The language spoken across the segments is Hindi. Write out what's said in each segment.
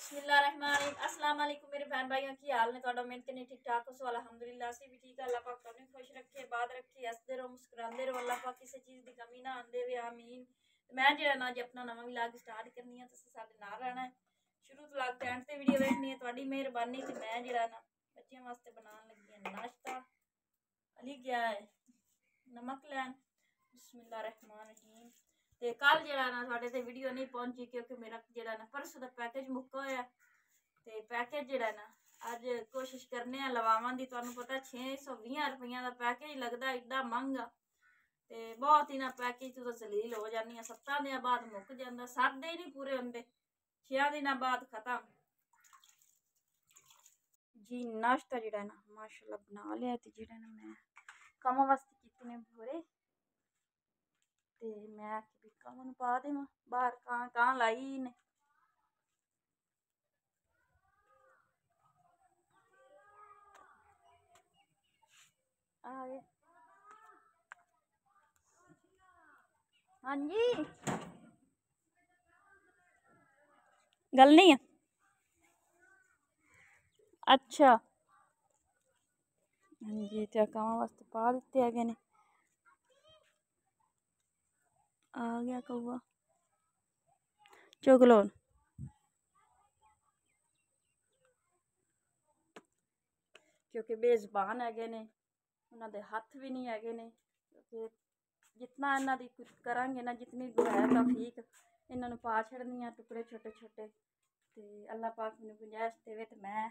अस्सलाम वालेकुम मेरे बहन भाइयों की हाल ने थोड़ा मेहनत नहीं ठीक ठाक हो सो अल्हम्दुलिल्लाह से भी ठीक है। अल्लाह पाक तुहानू खुश रखे बात रखे हसदे रहो मुस्कुराते रहो अल्लाह पाक किसी चीज़ की कमी ना आंदे वे आमीन। मैं जो ना अज अपना नवा व्लॉग स्टार्ट करनी है तुसीं साडे नाल रहना है शुरू तो लाग एंड ते वीडियो देखनी है तुहाडी मेहरबानी ते मैं जो ना बच्चों वास्ते बनाने लगी है नाश्ता। अली गया है नमक लैन बिस्मिल्लाहिर्रहमानिर्रहीम। ते कल जो ना साढ़े ते वीडियो नहीं पहुंची क्योंकि मेरा जो ना परसों का पैकेज मुक्का होया ते पैकेज जो ना अज कोशिश करने लवावां दी। तुहानू पता 620 रुपये का पैकेज लगता एडा महंगा ते बहुत ही ना पैकेज तो जलील हो जानी 7 दिन बाद मुक जाता 7 दिन नहीं पूरे होंगे 6 दिन बाद खत्म जी। नाश्ता जो ना माशाल्लाह बना लिया तो जो ना मैं कम वास्ते कितने भोरे ते मैं भी कम पा देव बाहर कां लाई ने आ गए। हाँ जी गल नहीं है अच्छा हाँ जी तो कावां वास्ते पा दिते है ने आ गया कौआ चुग लो क्योंकि बेजबान है ने उन्होंने हथ भी नहीं है ने क्योंकि जितना इन्हों की करांगे ना जितनी है तौफीक इन्हों पा छड़नी टुकड़े छोटे छोटे तो अल्लाह पाक मैनू गुंजाइश देवे तो मैं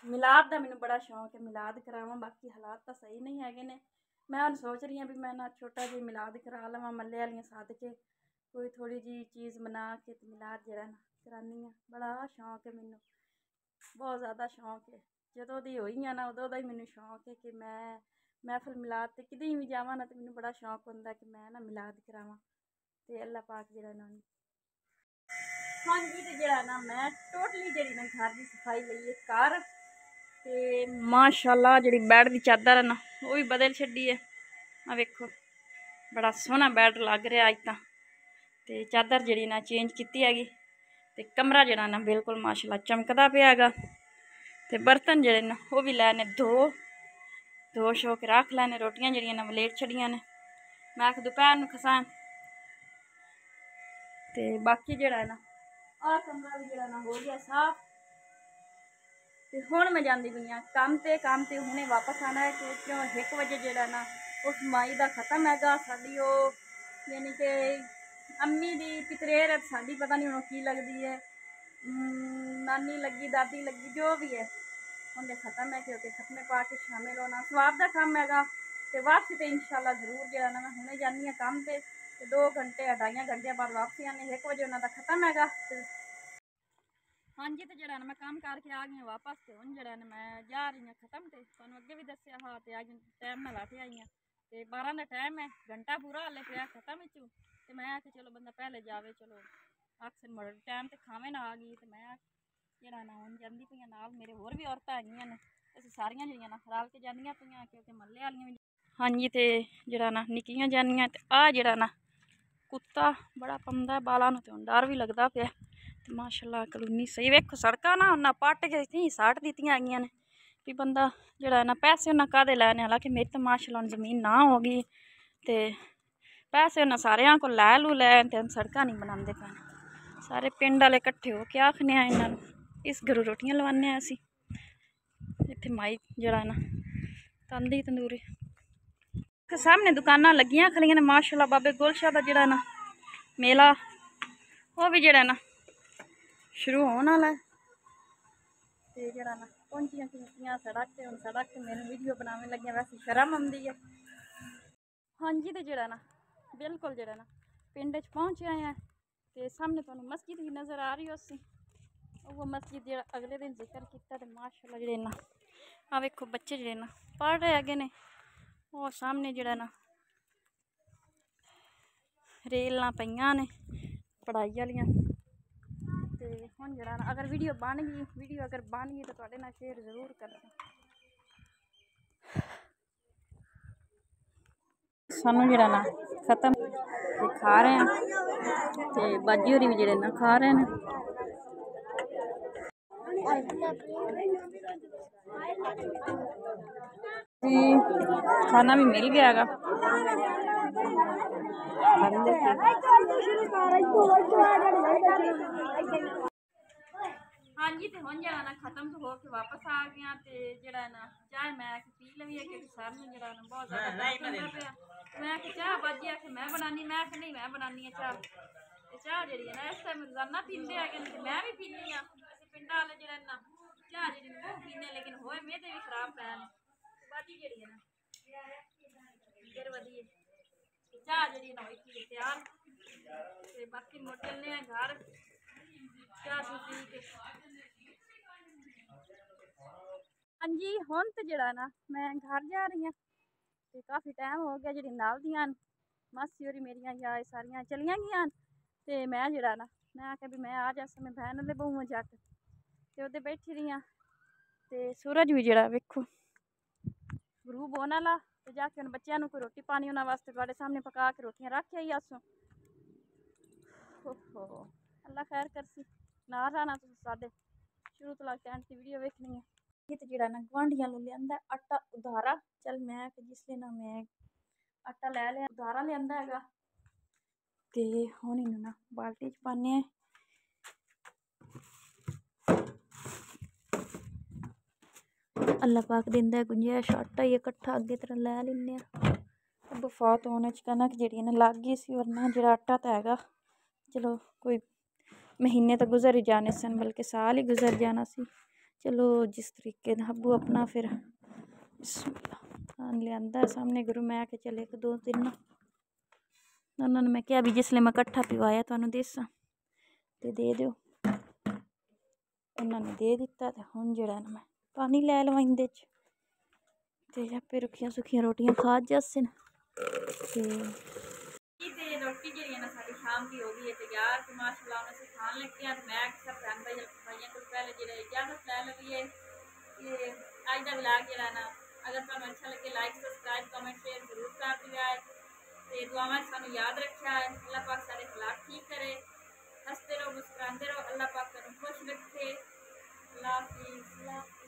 मिलाद का मैनू बड़ा शौक है मिलाद करावां। बाकी हालात तो सही नहीं है ने मैं हम सोच रही हाँ भी मैं ना छोटा जी मिलाद करा लवां मल्ले वालियां सद के कोई थोड़ी जी चीज़ बना के तो मिलाद जरा ना करानी हाँ। बड़ा शौक है मैनू बहुत ज़्यादा शौक है जदों दी होई हाँ ना उदों दा ही मैनू शौक है कि मैं महफिल मिलाद ते कितें भी जावां ना तो मैनू बड़ा शौक होंदा कि मैं ना मिलाद करावां ते अल्लाह पाक जरा ना हाँ जी तो जरा ना मैं टोटली जी ना घर की सफाई लईए घर ते माशाल्लाह जी बैड की चादर है ना वो भी बदल छड़ी है आ वेखो बड़ा सोहना बैड लग रहा अज तो चादर जी ना चेंज की हैगी ते कमरा जरा ना बिल्कुल माशाल्लाह चमकदा पिया हैगा ते बर्तन जड़े ना वो भी लैने धो शो के रख लैने रोटियां जड़ियां ना वलेट छड़ियां ने मैं आख दोपहर नूं खसां ते बाकी जड़ा ना आ कमरा भी जड़ा ना हो गया साफ ते हुण मैं जांदी पई आं काम ते हुणे वापस आना है क्यों 1 बजे जड़ा ना उस माई का खत्म हैगा साडी ओ यानी कि अम्मी दी पितरेर साडी पता नहीं हुण की लगदी है नानी लगी दादी लगी जो भी है उनके खत्म है क्योंकि खत्मे पा के शामिल होना स्वाब का काम हैगा तो वापसी तो इंशाल्लाह जरूर जो ना मैं हुणे जानी हाँ काम ते 2 घंटे 2.5 घंटे बाद वापसी आने 1 बजे उन्होंने खत्म हैगा। हाँ जी तो जरा मैं काम करके आ गई वापस तो हूँ जरा मैं जा रही हूँ खत्म तो तुहानू अगे भी दसिया हाँ तो अज टाइम नाल हट आई हाँ तो 12 का टाइम है घंटा पूरा हाले पे खत्म चू तो मैं आखे चलो बंदा पहले जावे चलो अक्सर मड़ टाइम तो खावे ना आ गई तो मैं जरा ना हूँ जाती पई नाल मेरे होर भी औरतां हैगियां ने असीं सारियां जड़ियां ना रल के जांदियां पईयां क्योंकि मल्ले वालियां भी हाँ जी तो जरा ना निक्कियां जानियां ते आ जरा ना कुत्ता बड़ा पौंदा बालां नूं ते हुण डर भी लगदा पिया तो माशाल्लाह कलोनी सही वेखो सड़कां ना उन्हें पट के इत्थें सट दित्तियां हैगियां ने भी बंदा जड़ा ना पैसे उन्हें काहदे लैने हालांकि मेरी तो माशाल्लाह जमीन ना होगी तो पैसे उन्हें सारे को लै लू लैन ते सड़कां नहीं बनाते पैन सारे पिंड वाले कट्ठे हो के आखने इन्हों इस घरों रोटियां लवाने असी इत्थे माई जड़ा ना तंदी तंदूरी सामने दुकाना लगियां खड़ियां ने माशाल्लाह बाबे गुलशाह का जड़ा ना मेला वो भी जड़ा ना शुरू होने वाला है तो जरा ना पहुंचियां खिंचियां सड़क से हम सड़क से मेरे वीडियो बनाने लगे वैसे शर्म आती है। हाँ जी तो जरा ना बिल्कुल जरा ना पिंड च पहुँच आए हैं तो सामने तुहानू मस्जिद भी नज़र आ रही उसी वो मस्जिद जो अगले दिन जिक्र किया तो माशाल्लाह जड़े ना आ वेखो बच्चे जड़े ना पढ़ रहे है ने वो सामने जड़ा ना रेल पईयां ने पढ़ाई वालियां तो हुण जरा ना अगर वीडियो बन गई तो तुहाडे नाल शेयर जरूर करना। सानू जरा ना खत्म खा रहे हैं तो बाजी होरी भी जड़े ना खा रहे हैं जी खाना भी मिल गया है। हाँ जी, तो हम जरा ना खत्म तो होके वापस आ गया तो जरा ना चाय मैं पी लवी क्योंकि सर में जरा ना बहुत ज़्यादा दर्द होंदा पिया। मैं चाह बाजी आके मैं बनानी, मैं नहीं मैं बनानी है चाह। ते चाह जी है ना इस टाइम रोजाना पींदे है कि मैं भी पीनी हाँ। असीं पिंडां वाले जरा ना चाह जी वो पीने लेकिन होए मेरे भी खराब पैन बाजी जी है ना फिर वधिए चाह जी ना होई तैयार ते बाकी मुड़ चलने हैं घर चाह चू पी के। हाँ जी हुण तो जरा ना मैं घर जा रही हूँ तो काफ़ी टाइम हो गया जी नाल दियां मासी होरी मेरिया यार सारिया चलिया गई तो मैं जरा ना मैं आख्या भी मैं आ जासा मैं बहन वाले बहू जट तो उधर बैठी रही हाँ तो सूरज भी जरा वेखो गरूब होने वाला तो जाके उन बच्चों को रोटी पानी उन्होंने वास्ते थोड़े सामने पका के रोटियां रख आई आसो। ओहो अल्लाह खैर करसी ना रहना तुम साढ़े शुरू तो लगता एंड की वीडियो वेखनी है। ये तो जरा ना गुआंढियां लो लिया आटा उधारा चल मैं जिसले ना मैं आटा लै लिया उधारा लिया है ते हुण इन्हूं ना बाल्टी च पाने अल्लाह पाक दिंदा है गुंजाइश आटा ही कट्ठा अगे तरह लै लैने बफात होने च कनक जी ना लग गई सी वरना जो आटा तो है चलो कोई महीने तो गुजर ही जाने सन बल्कि साल ही गुजर जाना सी। चलो जिस तरीके हब्बू अपना फिर लिया सामने गुरु मैं के चले 1 2 3 उन्होंने मैं क्या भी जिसले मैं कट्ठा पिवाया तो देसा तो दे दो उन्होंने दे दिता तो हुण जरा मैं पानी लै लवां इंदे च ते आपे रुखियां सुखियां रोटियां खा जासन ते रोटी जी ना सारी शाम की हो गई है तैयार तो माशाल्लाह उन्हें खान लगे हैं तो मैं सब बहन भाइयों को पहले जो इजाजत लै लवीए कि अज का व्लॉग जरा ना अगर तुम अच्छा लगे लाइक सब्सक्राइब कमेंट शेयर जरूर कर दिया है तो दुआवां सानू याद रखा है। अल्लाह पाक सारे हालात ठीक करे हंसते रहो मुस्कुराते रहो अल्लाह पाक तुम खुश रखे। अल्लाह हाफिज़।